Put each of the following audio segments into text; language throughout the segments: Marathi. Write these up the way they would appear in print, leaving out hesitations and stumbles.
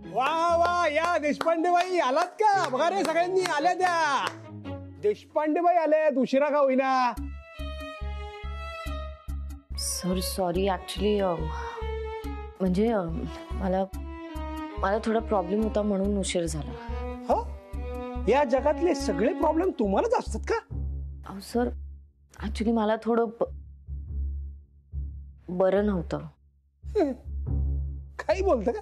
वा वा, या देशपांडेबाई आलात का? बघा रे, सगळ्यांनी आल्या त्या. देशपांडेबाई आल्यात, उशिरा का होईना. सर सॉरी, ऍक्च्युली म्हणजे मला थोडा प्रॉब्लेम होता म्हणून उशीर झाला. हो, या जगातले सगळे प्रॉब्लेम तुम्हालाच असतात का? अहो सर, ऍक्च्युली मला थोडं बरं नव्हतं. काही बोलतं का?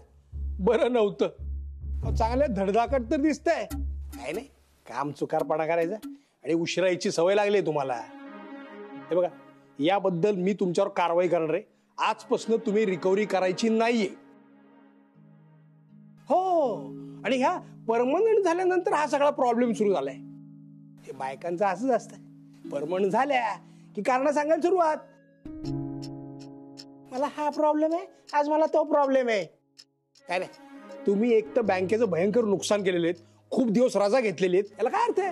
बरं नव्हतं? चांगल्या धडधाकट तर दिसतंय. काय नाही, काम चुकारपणा करायचा आणि उशिरा यायची सवय लागली तुम्हाला. हे बघा, याबद्दल मी तुमच्यावर कारवाई करणार आहे. आजपासून तुम्ही रिकव्हरी करायची नाहीये. हो, आणि ह्या परमनंट झाल्यानंतर हा सगळा प्रॉब्लेम सुरू झालाय. हे बायकांचं असंच असतं, परमनंट झाल्या की कारण सांगायला सुरुवात. मला हा प्रॉब्लेम आहे, आज मला तो प्रॉब्लेम आहे. काय नाही, तुम्ही एक तर बँकेचं भयंकर नुकसान केलेले आहेत, खूप दिवस रजा घेतलेली आहेत, याला काय अर्थ आहे?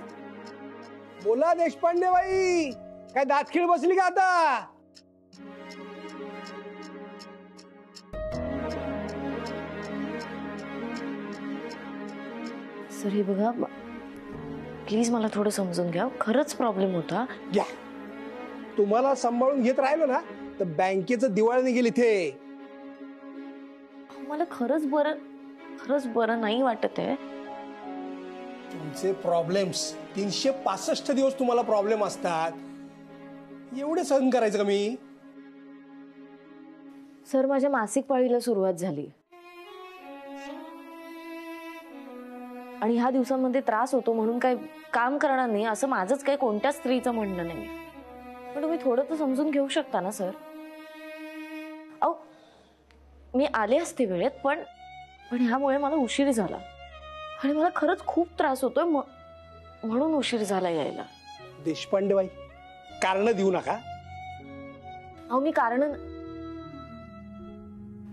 बोला देशपांडेबाई, काय दातखिळ बसली का आता? सर हे बघा, प्लीज मला थोडं समजून घ्या. खरंच प्रॉब्लेम होता. घ्या, तुम्हाला सांभाळून घेत राहिलो ना तर बँकेचं दिवाळी निघेल इथे. मला खरंच बरं नाही वाटत आहे. तुमचे प्रॉब्लेम्स 365 दिवस तुम्हाला प्रॉब्लेम असतात, एवढे सहन करायचं का मी? सर, माझ्या मासिक पाळीला सुरुवात झाली आणि ह्या दिवसांमध्ये त्रास होतो म्हणून काय काम करणार नाही असं माझंच काही कोणत्या स्त्रीचं म्हणणं नाही. पण तुम्ही थोडं तर समजून घेऊ शकता ना सर. अहो, मी आले असते वेळेत, पण ह्यामुळे मला उशीर झाला आणि मला खरंच खूप त्रास होतोय म्हणून उशीर झाला यायला. देशपांडेबाई, कारण देऊ नका. अहो, मी कारण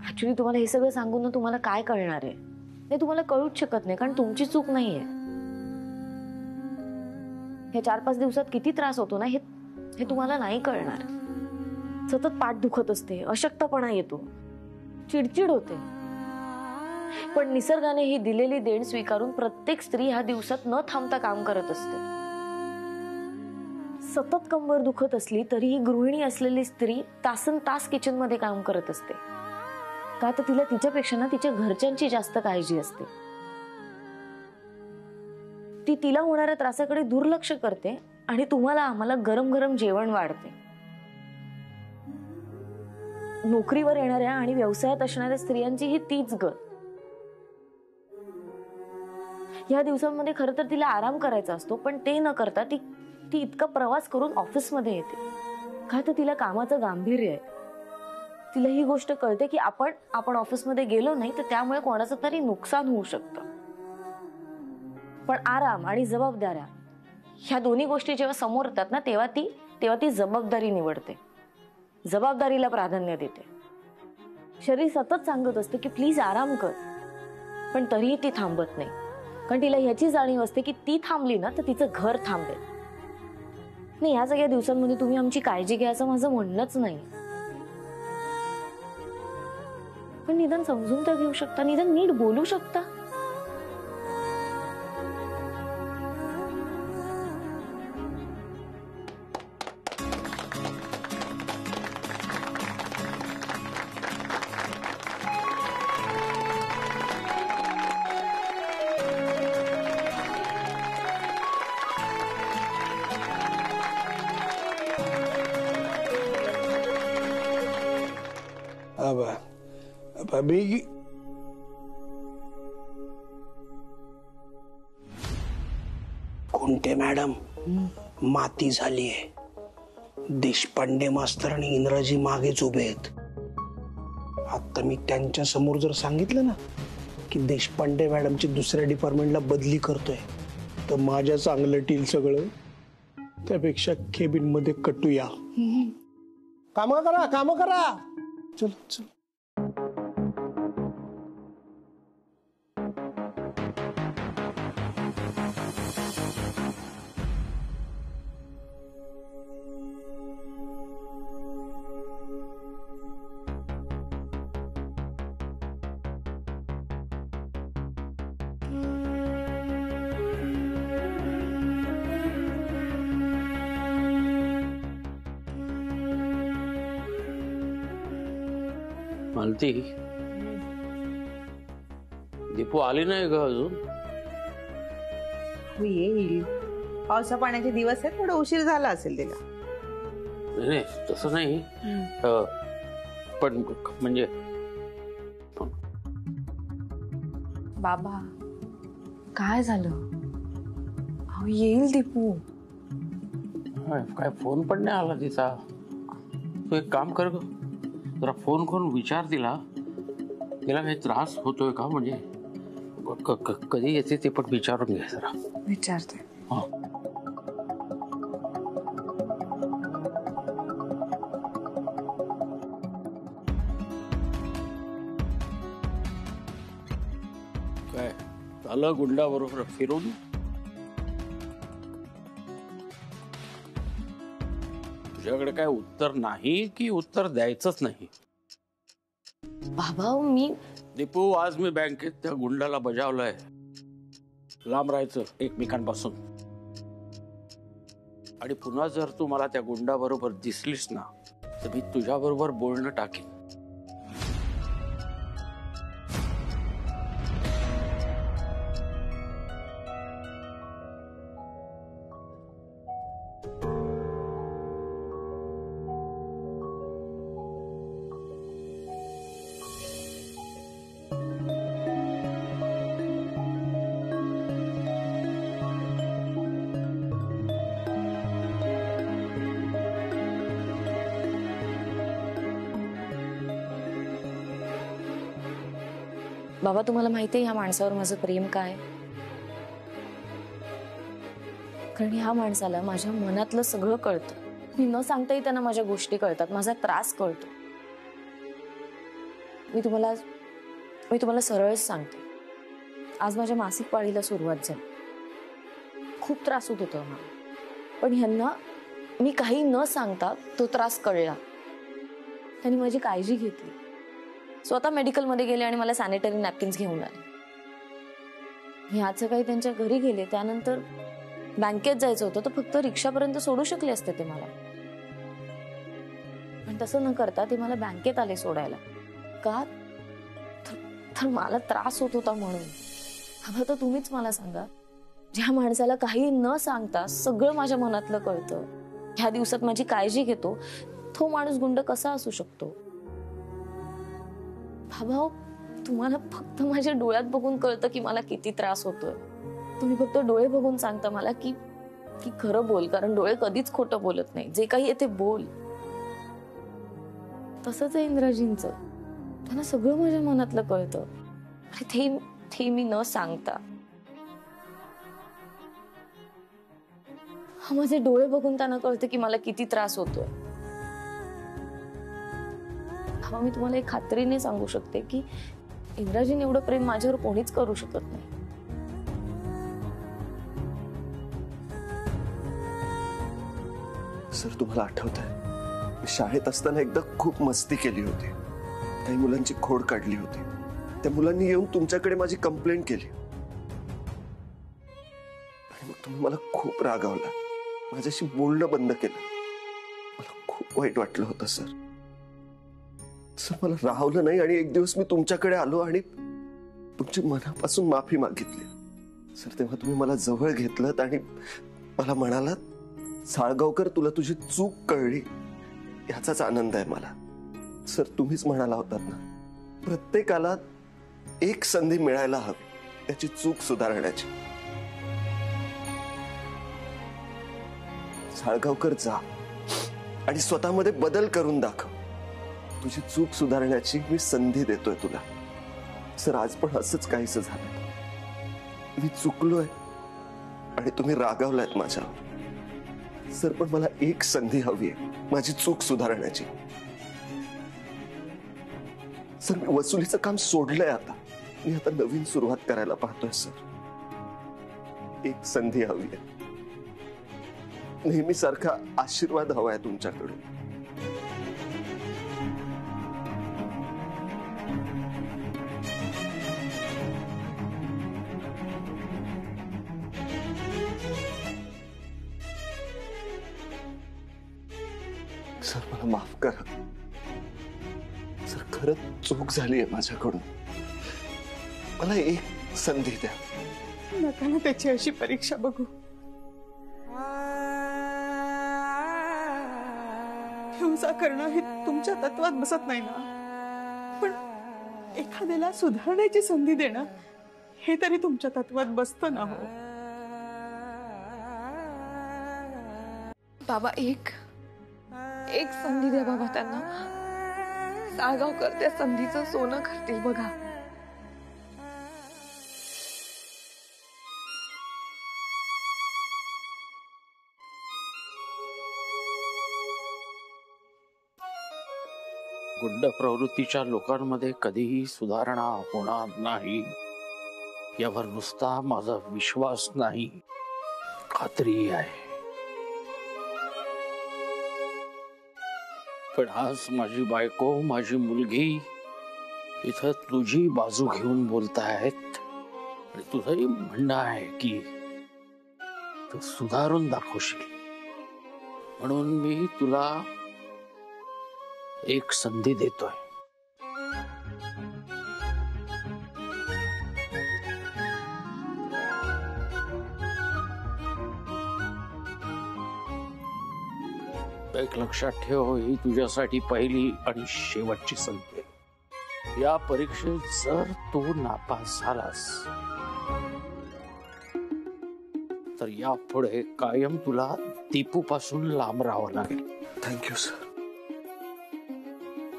ऍक्च्युली तुम्हाला हे सगळं सांगून ना तुम्हाला काय कळणार आहे हे तुम्हाला कळूच शकत नाही, कारण तुमची चूक नाहीये. हे 4-5 दिवसात किती त्रास होतो ना हे तुम्हाला नाही कळणार. सतत पाठ दुखत असते, अशक्तपणा येतो, चिडचिड होते. पण निसर्गाने ही दिलेली देण स्वीकारून प्रत्येक स्त्री ह्या दिवसात न थांबता काम करत असते. सतत कंबर दुखत असली तरीही गृहिणी असलेली स्त्री तासन तास किचन मध्ये काम करत असते. का तर तिला तिच्यापेक्षा ना तिच्या घरच्यांची जास्त काळजी असते. ती तिला होणाऱ्या त्रासाकडे दुर्लक्ष करते आणि तुम्हाला आम्हाला गरम गरम जेवण वाढते. नोकरीवर येणाऱ्या आणि व्यवसायात असणाऱ्या स्त्रियांची ही तीच गत. या दिवसांमध्ये खरं तर तिला आराम करायचा असतो, पण ते न करता ती इतका प्रवास करून ऑफिसमध्ये येते. का तर तिला कामाचं गांभीर्य आहे. तिला ही गोष्ट कळते की आपण ऑफिसमध्ये गेलो नाही तर त्यामुळे कोणाचं तरी नुकसान होऊ शकतं. पण आराम आणि जबाबदाऱ्या ह्या दोन्ही गोष्टी जेव्हा समोर येतात ना तेव्हा ती जबाबदारी निवडते, जबाबदारीला प्राधान्य देते. शरीर सतत सांगत असते की प्लीज आराम कर, पण तरीही ती थांबत नाही. कारण तिला ह्याची जाणीव असते की ती थांबली ना तर तिचं घर थांबेल. नाही, ह्या सगळ्या दिवसांमध्ये तुम्ही आमची काळजी घ्या असं माझं म्हणणंच नाही, पण निदान समजून तर घेऊ शकता, निदान नीट बोलू शकता. अभी कोणते मॅडम माती झालीये. देशपांडे मास्तर आणि इंद्राजी मागेच उभे आहेत. आता मी त्यांच्या समोर जर सांगितलं ना की देशपांडे मॅडमची दुसऱ्या डिपार्टमेंटला बदली करतोय तर माझ्या चांगलं टील सगळं. त्यापेक्षा केबिन मध्ये कटूया. काम करा. चल चल. मालती, दीपू आली नाही ग अजून? हो, येईल. पावसा पाण्याचे दिवस आहेत, थोडा उशीर झाला असेल तिला. नाही तसं नाही, पण म्हणजे बाबा काय झालं? अहो येईल दीपू. काय फोन पण नाही आला तिचा. तू एक काम कर ग, जरा फोन करून विचार तिला काही त्रास होतोय का, म्हणजे कधी येते ते पण विचारून घे जरा. विचारते. हा. काय झालं गुंडा बरोबर फिरून? तुझ्याकडे काय उत्तर नाही की उत्तर द्यायचंच नाही? बाबा मी दीपू, आज मी बँकेत त्या गुंडाला बजावलंय, लांब राहायचं एकमेकांपासून. आणि पुन्हा जर तू मला त्या गुंडा बरोबर दिसलीस ना, तर मी तुझ्या बरोबर बोलणं टाकेन. बाबा तुम्हाला माहिती आहे ह्या माणसावर माझं प्रेम काय? कारण ह्या माणसाला माझ्या मनातलं सगळं कळतं. मी न सांगताही त्यांना माझ्या गोष्टी कळतात, माझा त्रास कळतो. मी तुम्हाला सरळच सांगते, आज माझ्या मासिक पाळीला सुरुवात झाली. खूप त्रास होत होता मला, पण ह्यांना मी काही न सांगता तो त्रास कळला. त्यांनी माझी काळजी घेतली, स्वतः मेडिकलमध्ये गेले आणि मला सॅनिटरी नॅपकिन्स घेऊन आले. मी आज सकाळी त्यांच्या घरी गेले, त्यानंतर बँकेत जायचं होतं, तर फक्त रिक्षापर्यंत सोडू शकले असते ते मला, पण तसं न करता ते मला बँकेत आले सोडायला. का? तर मला त्रास होत होता म्हणून. हवं तर तुम्हीच मला सांगा, ज्या माणसाला काही न सांगता सगळं माझ्या मनातलं कळतं, ह्या दिवसात माझी काळजी घेतो, तो माणूस गुंड कसा असू शकतो? भाऊ, तुम्हाला फक्त माझ्या डोळ्यात बघून कळतं की मला किती त्रास होतोय. तुम्ही फक्त डोळे बघून सांगता मला की खरं बोल, कारण डोळे कधीच खोटं बोलत नाही. जे काही आहे ते बोल. तसंच आहे इंद्राजींचं, त्यांना सगळं माझ्या मनातलं कळतं, आणि ते मी न सांगता. माझे डोळे बघून त्यांना कळतं की मला किती त्रास होतोय. मी तुम्हाला एक खात्रीने सांगू शकते की इंद्राजीने एवढं प्रेम माझ्यावर कोणीच करू शकत नाही. सर, तुम्हाला आठवतंय, शाळेत असताना एकदा खूप मस्ती केली होती, काही मुलांची खोड काढली होती. त्या मुलांनी येऊन तुमच्याकडे माझी कंप्लेंट केली आणि मग तुम्ही मला खूप रागावला, माझ्याशी बोलणं बंद केलं. मला खूप वाईट वाटलं होतं सर. मला राहवलं नाही आणि एक दिवस मी तुमच्याकडे आलो आणि तुमची मनापासून माफी मागितली. सर, तेव्हा तुम्ही मला जवळ घेतलं आणि मला म्हणालात, साळगावकर, तुला तुझी चूक कळली, याचाच आनंद आहे मला. सर, तुम्हीच म्हणाला होतात ना, प्रत्येकाला एक संधी मिळायला हवी त्याची चूक सुधारण्याची. साळगावकर, जा आणि स्वतःमध्ये बदल करून दाखव. तुझी चूक सुधारण्याची मी संधी देतोय तुला. सर, आज पण असंच काहीसं झालं. मी चुकलोय आणि तुम्ही रागावलायत माझ्यावर. सर, पण मला एक संधी हवी आहे माझी चूक सुधारण्याची. सर, मी वसुलीचं काम सोडलंय आता. मी आता नवीन सुरुवात करायला पाहतोय सर. एक संधी हवी आहे. नेहमीसारखा आशीर्वाद हवाय तुमच्याकडून. सर, मला माफ करा. सर, खरंच चूक झाली आहे माझ्याकडून. मला एक संधी द्या. नका ना त्याची अशी परीक्षा बघू. हिंसा करणं हे तुमच्या तत्वात बसत नाही ना, पण एखाद्याला सुधारण्याची संधी देणं हे तरी तुमच्या तत्वात बसतं ना हो. बाबा एक संधी द्या बाबा त्यांना. साळगावकर त्या संधीचं सोनं करतील बघा. गुंड प्रवृत्तीच्या लोकांमध्ये कधीही सुधारणा होणार नाही यावर नुसता माझा विश्वास नाही, खात्री आहे. पण आज माझी बायको, माझी मुलगी इथं तुझी बाजू घेऊन बोलतायत आणि तुझंही म्हणणं आहे की तू सुधारून दाखवशील, म्हणून मी तुला एक संधी देतोय. एक लक्षात ठेव, ही तुझ्यासाठी पहिली आणि शेवटची संधी आहे. या परीक्षेत जर तू नापास झालास तर यापुढे कायम तुला दीपू पासून लांब राहावं लागेल. Thank you sir.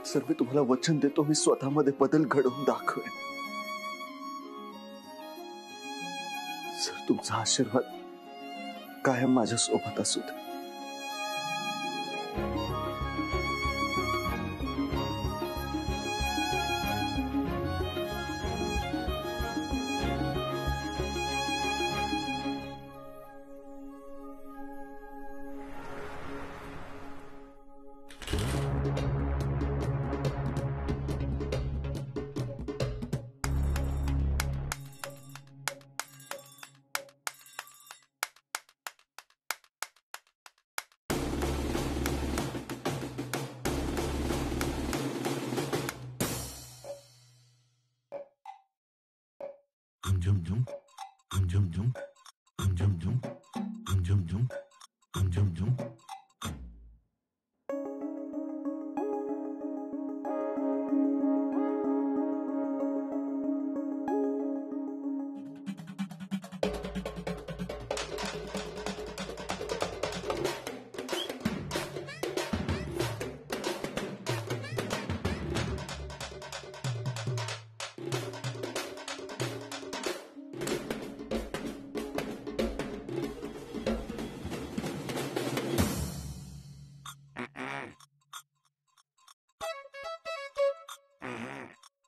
सर, मी तुम्हाला वचन देतो, मी स्वतःमध्ये बदल घडवून दाखवेन. सर, तुमचा आशीर्वाद कायम माझ्या सोबत असू दे.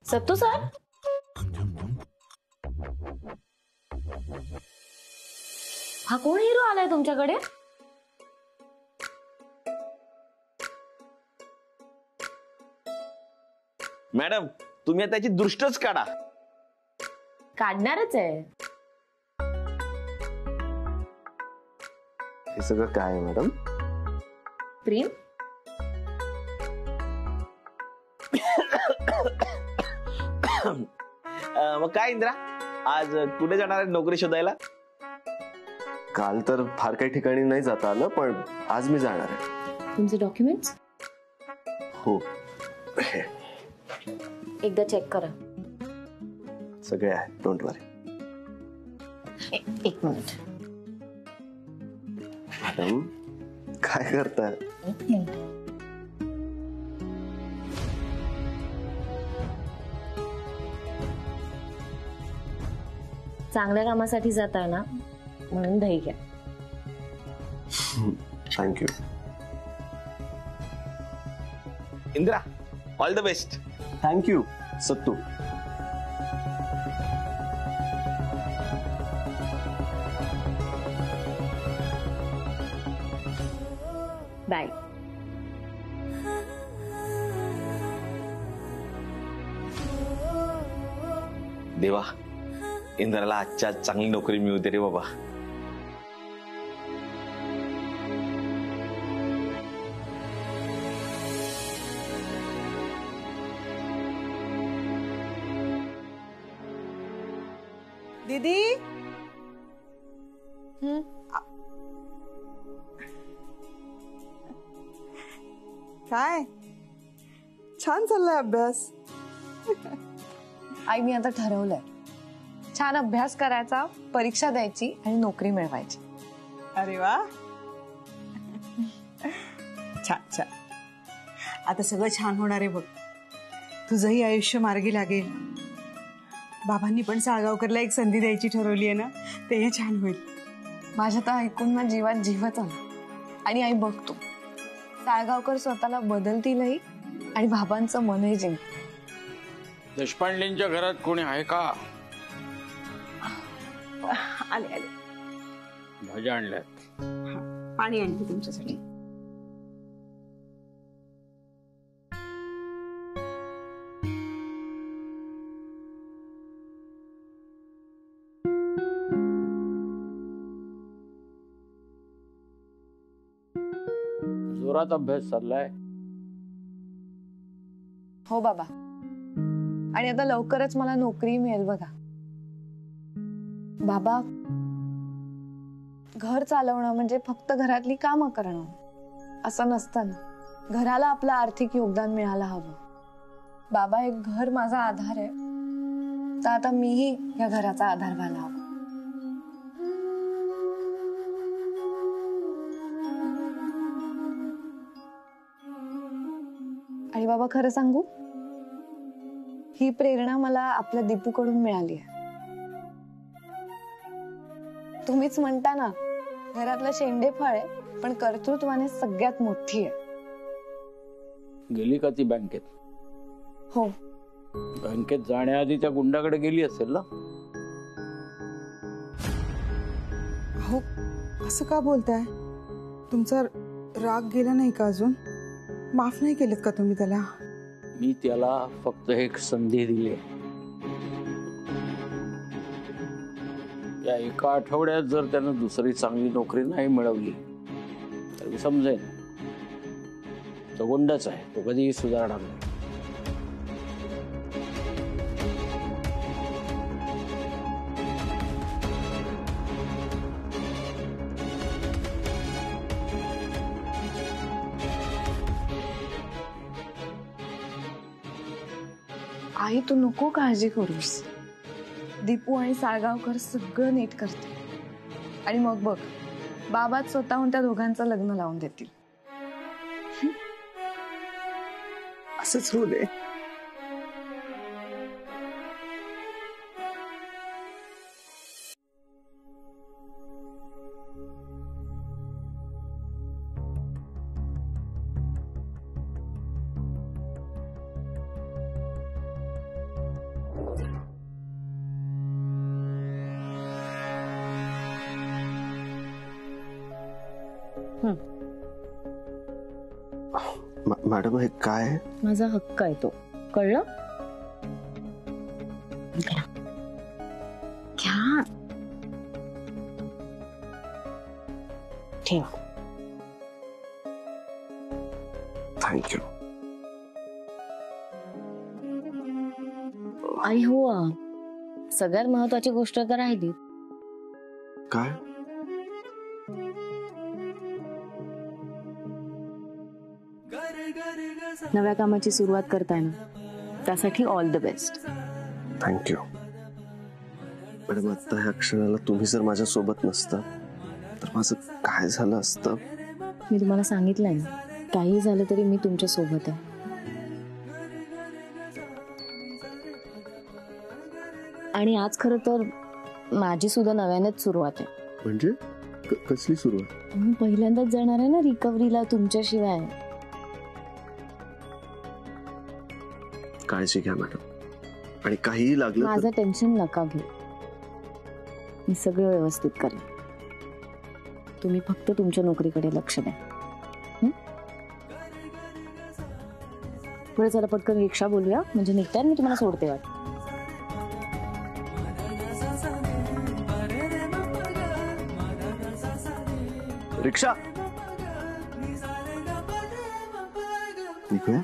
सत्तू सर, हा कोण हिरो आलाय तुमच्याकडे? मॅडम, तुम्ही त्याची दृष्टच काढा. काढणारच आहे. हे सगळं काय आहे मॅडम? प्रेम. मग काय इंद्रा, आज कुठे जाणार आहे नोकरी शोधायला? काल तर फार काही ठिकाणी नाही जाता आलं, पण आज मी जाणार आहे. तुमचे डॉक्युमेंट्स हो, एकदा चेक करा. सगळे आहेत, डोंट वरी. एक मिनिट. मॅडम, काय करताय? एक मिनिट. चांगल्या कामासाठी जाताय ना, म्हणून दही घ्या. Thank you. Indra, all the best. Thank you Sattu. Bye. देवा, इंद्राला आजच्या चांगली नोकरी मिळू दे रे बाबा. दीदी काय छान चाललाय अभ्यास. आई मी आता ठरवलंय छान अभ्यास करायचा, परीक्षा द्यायची आणि नोकरी मिळवायची. अरे वा छान छान. आता सगळं छान होणार आहे बघ. तुझंही आयुष्य मार्गी लागेल. बाबांनी पण साळगावकरला एक संधी द्यायची ठरवली आहे ना, तेही छान होईल. माझ्या तर ऐकून ना जीवात जीवच आला. आणि आई बघतो साळगावकर स्वतःला बदलतीलही आणि बाबांचं मनही जिंक. देशपांडेंच्या घरात कोणी आहे का? आले आले. भाज्या आणल्यात. पाणी आणते तुमच्यासाठी. जोरात अभ्यास चाललाय. हो बाबा. आणि आता लवकरच मला नोकरी मिळेल बघा. बाबा घर चालवणं म्हणजे फक्त घरातली कामं करणं असं नसतं ना. घराला आपलं आर्थिक योगदान मिळायला हवं. बाबा एक घर माझा आधार आहे, तर आता मीही या घराचा आधार व्हायला हवा. आणि बाबा खरं सांगू, ही प्रेरणा मला आपल्या दीपूकडून मिळाली आहे. तुम्हीच म्हणता ना, घरातलं शेंडेफळ आहे पण कर्तृत्वाने सगळ्यात मोठी आहे. गेली का ती बँकेत? हो. बँकेत जाण्याआधी त्या गुंडाकडे गेली असेल ना? हो असं का बोलताय? तुमचा राग गेला नाही का अजून? माफ नाही केलेत का तुम्ही त्याला? मी त्याला फक्त एक संधी दिली. या एका आठवड्यात जर त्यानं दुसरी चांगली नोकरी नाही मिळवली तर मी समजेन तो गुंडच आहे. तो कधीही सुधारणार नाही. आई तू नको काळजी करूस. दीपू आणि साळगावकर सगळं नीट करतील. आणि मग बघ बाबाच स्वतःहून त्या दोघांचं लग्न लावून देतील. असंच होऊ दे. मॅडम हे काय? माझा हक्क आहे तो, कळलं? घ्या ठेव. थँक्यू. आई हो, सगळ्यात महत्वाची गोष्ट तर राहिली. काय? नव्या कामाची सुरुवात करताय ना, त्यासाठी all the best. Thank you madam. आता ह्या क्षणाला तुम्ही जर माझ्या सोबत नसता तर माझं काय झालं असतं? मी तुम्हाला सांगितलंय ना, काही झालं तरी मी तुमच्या सोबत आहे. आणि आज खरं तर माझी सुद्धा नव्यानेच सुरुवात आहे. म्हणजे कसली सुरुवात? मी पहिल्यांदाच जाणार आहे ना रिकव्हरीला तुमच्याशिवाय. काळजी घ्या मॅडम. आणि काहीही लागलं माझं टेन्शन नका घेऊ. मी सगळं व्यवस्थित करेन. तुम्ही फक्त तुमच्या नोकरीकडे लक्ष द्या. पुढे चला पटकन रिक्षा बोलूया, म्हणजे निघताय मी तुम्हाला सोडते. वाट रिक्षा निघूया.